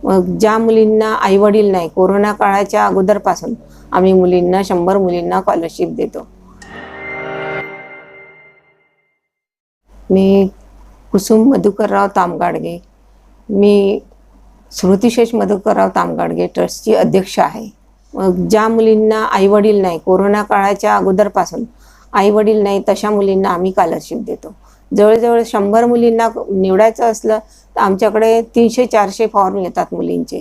मग ज्या मुलींना आईवडील नाही, कोरोना काळाच्या अगोदरपासून आम्ही मुलींना 100 मुलींना स्कॉलरशिप देतो. मी कुसुम मधुकरराव तामगाडगे, मी श्रुतिशेष मधुकरराव तामगाडगे ट्रस्टची अध्यक्ष आहे. मग ज्या मुलींना आईवडील नाही, कोरोना काळाच्या अगोदरपासून आईवडील नाही तशा मुलींना आम्ही स्कॉलरशिप देतो. जवळजवळ 100 मुलींना निवडायचं असलं तर आमच्याकडे 300-400 फॉर्म येतात मुलींचे.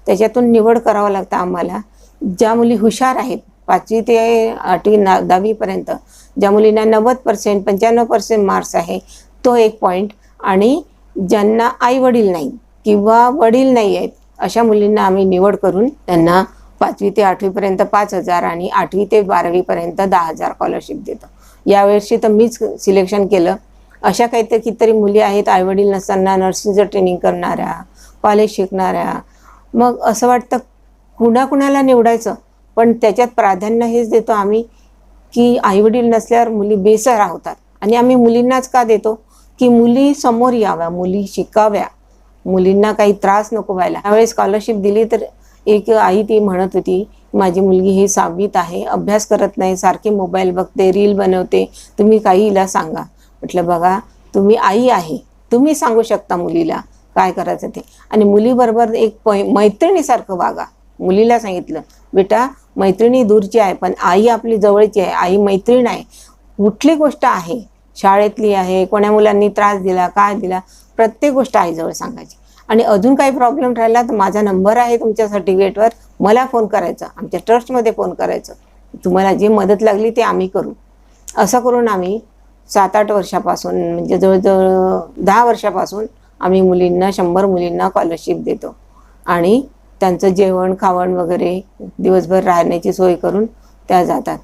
त्याच्यातून निवड करावं लागतं आम्हाला. ज्या मुली हुशार आहेत 5वी ते 8वी 10वीपर्यंत, ज्या मुलींना 90% 95% मार्क्स आहे तो 1 पॉईंट, आणि ज्यांना आईवडील नाही किंवा वडील नाही आहेत अशा मुलींना आम्ही निवड करून त्यांना 5वी ते 8वीपर्यंत 5,000 आणि 8वी ते 12वीपर्यंत 10,000 स्कॉलरशिप देतो. यावर्षी तर मीच सिलेक्शन केलं. अशा कितीतरी मुली आहेत आईवडील नसताना नर्सिंगचं ट्रेनिंग करणाऱ्या, कॉलेज शिकणाऱ्या. मग असं वाटतं कुणाकुणाला निवडायचं, पण त्याच्यात प्राधान्य हेच देतो आम्ही की आईवडील नसल्यावर मुली बेसहारा होतात. आणि आम्ही मुलींनाच का देतो की मुली समोर याव्या, मुली शिकाव्या, मुलींना काही त्रास नको व्हायला. त्यावेळेस स्कॉलरशिप दिली तर एक आई ती म्हणत होती, माझी मुलगी ही 6वीत आहे, अभ्यास करत नाही, सारखी मोबाईल बघते, रील बनवते, तुम्ही काही हिला सांगा. म्हटलं बघा, तुम्ही आई आहे, तुम्ही सांगू शकता मुलीला काय करायचं ते. आणि मुलीबरोबर एक मैत्रिणीसारखं वागा. मुलीला सांगितलं, बेटा मैत्रिणी दूरची आहे पण आई आपली जवळची आहे, आई मैत्रीण आहे. कुठली गोष्ट आहे, शाळेतली आहे, कोण्या मुलांनी त्रास दिला, काय दिला, प्रत्येक गोष्ट आईजवळ सांगायची. आणि अजून काही प्रॉब्लेम राहिला तर माझा नंबर आहे तुमच्या सर्टिफिकेटवर, मला फोन करायचा, आमच्या ट्रस्टमध्ये फोन करायचं, तुम्हाला जी मदत लागली ते आम्ही करू. असं करून आम्ही 7-8 वर्षापासून, म्हणजे जवळजवळ 10 वर्षापासून आम्ही मुलींना 100 मुलींना स्कॉलरशिप देतो. आणि त्यांचं जेवण खावण वगैरे दिवसभर राहण्याची सोय करून त्या जातात.